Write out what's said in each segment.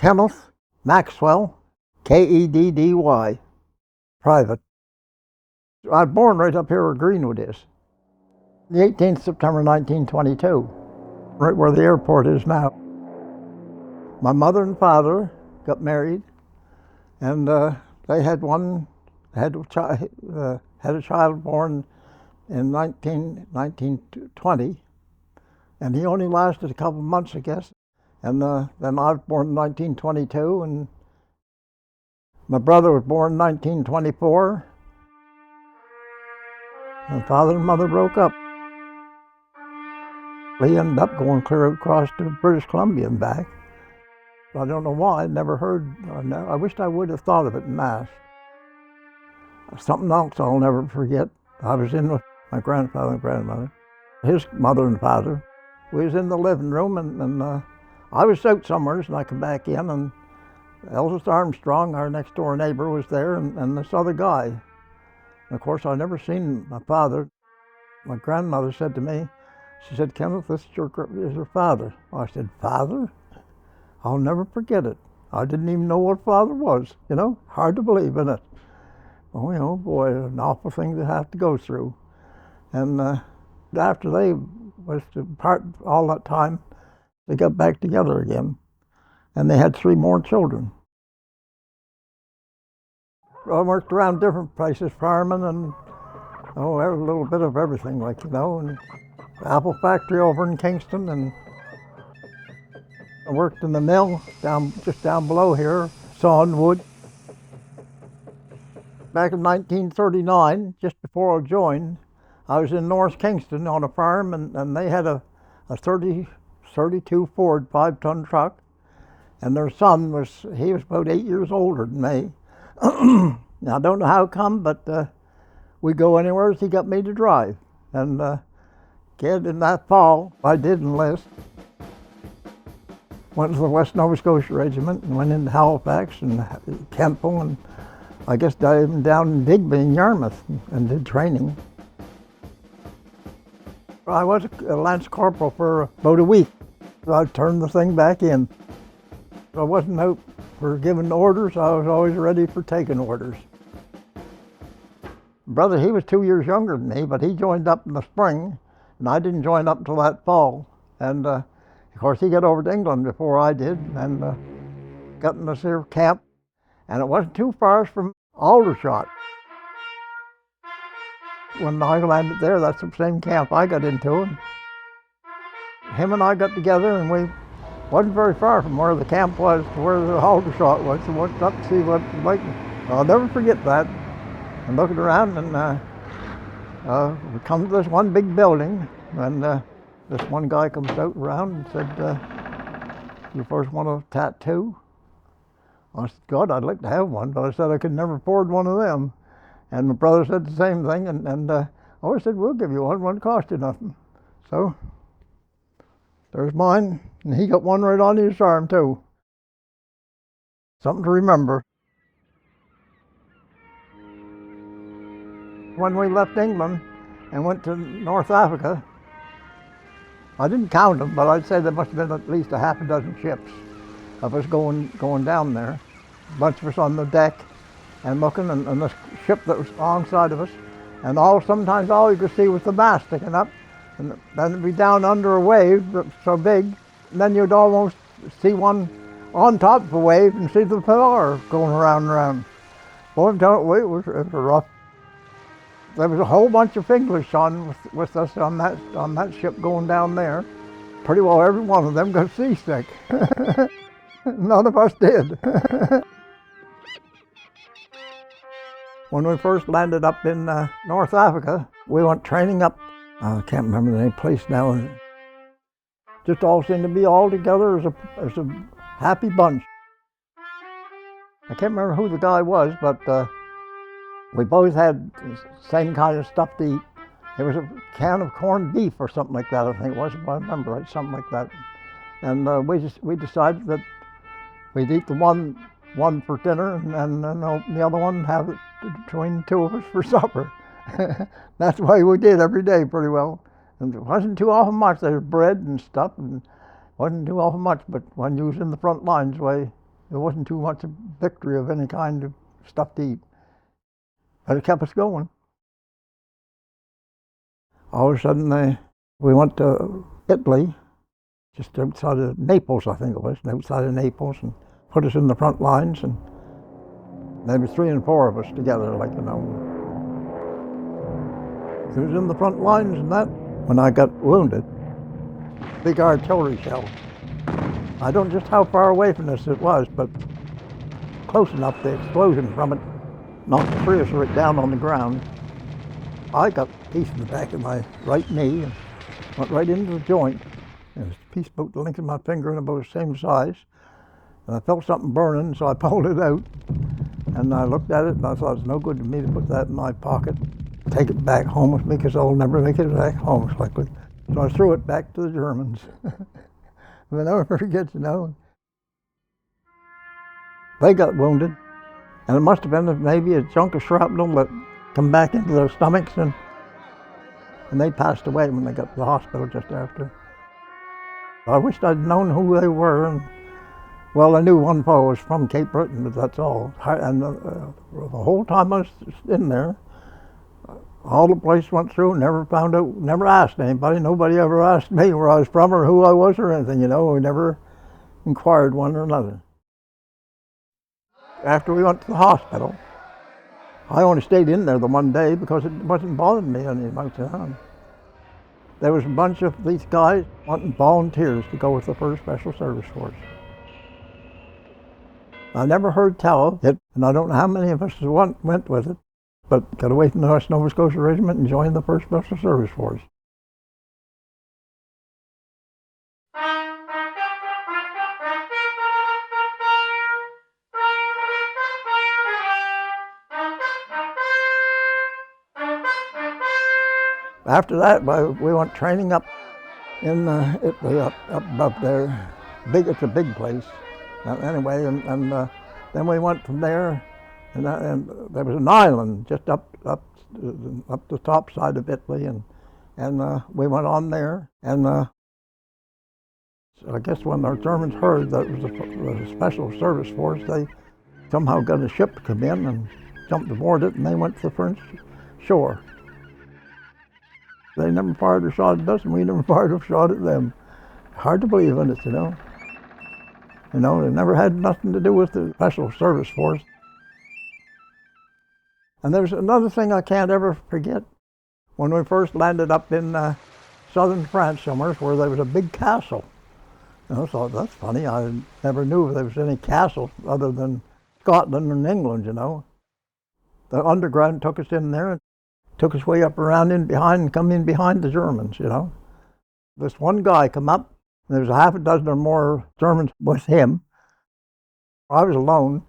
Kenneth Maxwell, Keddy, private. I was born right up here where Greenwood is. The 18th September 1922, right where the airport is now. My mother and father got married, and they had a child born in 1920, and he only lasted a couple of months, I guess. And then I was born in 1922, and my brother was born in 1924. And father and mother broke up. He ended up going clear across to British Columbia and back. I don't know why. I never heard. I wished I would have thought of it in mass. Something else I'll never forget. I was in with my grandfather and grandmother, his mother and father. We was in the living room, and I was out somewhere, and I come back in, and Elvis Armstrong, our next door neighbor, was there, and this other guy. And of course, I'd never seen my father. My grandmother said to me, she said, "Kenneth, this is your father." I said, "Father?" I'll never forget it. I didn't even know what father was, hard to believe, isn't it? Oh, boy, an awful thing to have to go through. And after they was to part all that time, they got back together again, and they had 3 more children. I worked around different places, farming and every little bit of everything, and apple factory over in Kingston, and I worked in the mill just down below here, sawing wood. Back in 1939, just before I joined, I was in North Kingston on a farm, and they had a 32 Ford 5-ton truck, and their son was about 8 years older than me. Now, I don't know how come, but we go anywhere, he got me to drive. And kid, in that fall, I did enlist. Went to the West Nova Scotia Regiment and went into Halifax and Kemple, and I guess even down in Digby in Yarmouth and did training. I was a Lance Corporal for about a week. I turned the thing back in. I wasn't out for giving orders, I was always ready for taking orders. Brother, he was 2 years younger than me, but he joined up in the spring, and I didn't join up until that fall. And of course, he got over to England before I did, and got in this here camp, and it wasn't too far from Aldershot. When I landed there, that's the same camp I got into, and him and I got together, and we wasn't very far from where the camp was to where the Aldershot was, so went up to see what it was like. I'll never forget that. And looking around, and we come to this one big building, and this one guy comes out around and said, "You first want a tattoo?" I said, "God, I'd like to have one," but I said I could never afford one of them. And my brother said the same thing, and I always said, "We'll give you one, it won't cost you nothing." So there's mine, and he got one right on his arm too. Something to remember. When we left England and went to North Africa, I didn't count them, but I'd say there must have been at least a half a dozen ships of us going down there. A bunch of us on the deck and looking, and this ship that was alongside of us, and sometimes all you could see was the mast sticking up, and then it'd be down under a wave that was so big, and then you'd almost see one on top of a wave and see the propeller going around and around. Boy, I'm telling you, it was rough. There was a whole bunch of English on with us on that ship going down there. Pretty well every one of them got seasick. None of us did. When we first landed up in North Africa, we went training up. I can't remember the name of the place now. Just all seemed to be all together as a happy bunch. I can't remember who the guy was, but we both had the same kind of stuff to eat. It was a can of corned beef or something like that, I think it was, if I remember right, something like that. And we decided that we'd eat the one for dinner, and then the other one have it between the two of us for supper. That's the way we did every day pretty well. And it wasn't too often much. There was bread and stuff, and wasn't too often much, but when you was in the front lines way, There wasn't too much victory of any kind of stuff to eat. But it kept us going. All of a sudden, we went to Italy, just outside of Naples, I think it was, outside of Naples, and put us in the front lines, and maybe 3 and 4 of us together, like, you know. It was in the front lines and that when I got wounded. Big artillery shell. I don't know just how far away from this it was, but close enough, the explosion from it knocked the 3 of us right down on the ground. I got a piece in the back of my right knee and went right into the joint. It was a piece about the length of my finger and about the same size. And I felt something burning, so I pulled it out. And I looked at it and I thought it's no good to me to put that in my pocket, take it back home with me, because I'll never make it back home, most likely. So I threw it back to the Germans. I'll never forget, you know. They got wounded, and it must have been maybe a chunk of shrapnel that come back into their stomachs, and they passed away when they got to the hospital just after. I wished I'd known who they were, and well, I knew one fellow was from Cape Breton, but that's all. And the whole time I was in there, all the place went through, never found out, never asked anybody. Nobody ever asked me where I was from or who I was or anything, you know. We never inquired one or another. After we went to the hospital, I only stayed in there the one day because it wasn't bothering me any much. There was a bunch of these guys wanting volunteers to go with the 1st Special Service Force. I never heard tell of it, and I don't know how many of us went with it, but got away from the West Nova Scotia Regiment and joined the 1st Special Service Force. After that, we went training up in Italy, up above there. It's a big place. Anyway, and then we went from there, and there was an island just up the top side of Italy, and we went on there, and I guess when the Germans heard that it was a Special Service Force, they somehow got a ship to come in and jumped aboard it, and they went to the French shore. They never fired a shot at us, and we never fired a shot at them. Hard to believe in it, you know. You know, it never had nothing to do with the Special Service Force. And there's another thing I can't ever forget. When we first landed up in southern France somewhere, where there was a big castle. And I thought, that's funny. I never knew there was any castle other than Scotland and England, you know. The underground took us in there and took us way up around in behind and come in behind the Germans, you know. This one guy come up, and there was a half a dozen or more Germans with him. I was alone,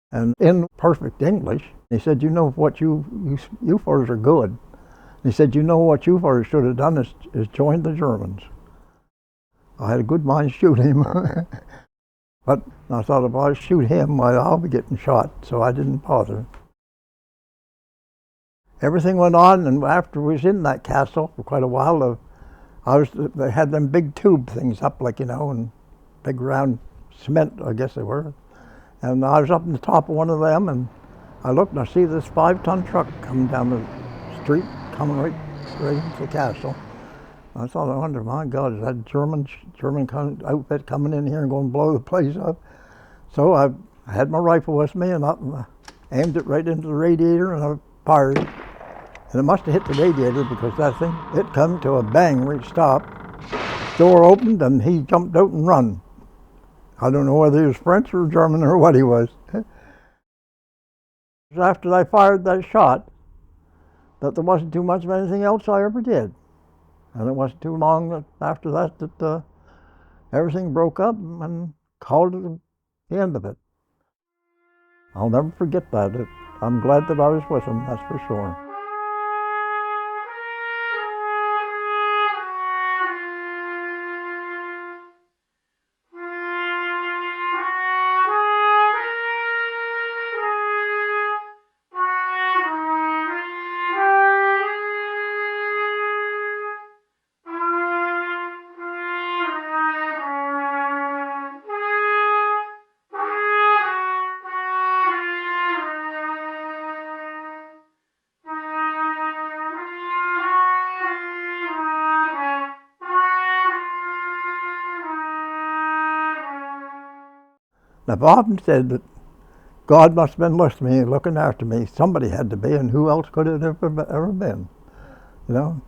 and in perfect English, he said, you know what, you fellas are good. He said, you know what you fellas should have done is joined the Germans. I had a good mind to shoot him. But I thought if I shoot him, I'll be getting shot, so I didn't bother. Everything went on, and after we was in that castle for quite a while, they had them big tube things up, like, you know, and big round cement, I guess they were. And I was up on the top of one of them, and I looked and I see this 5-ton truck coming down the street, coming right into the castle. I thought, I wonder, my God, is that German outfit coming in here and going to blow the place up? So I had my rifle with me, and I aimed it right into the radiator, and I fired. And it must have hit the radiator, because that thing, it come to a bang where it stopped. Door opened, and he jumped out and run. I don't know whether he was French or German or what he was. After I fired that shot, that there wasn't too much of anything else I ever did. And it wasn't too long after that everything broke up and called it the end of it. I'll never forget that. I'm glad that I was with him, that's for sure. I've often said that God must have been listening to me, looking after me. Somebody had to be, and who else could it have ever been? You know?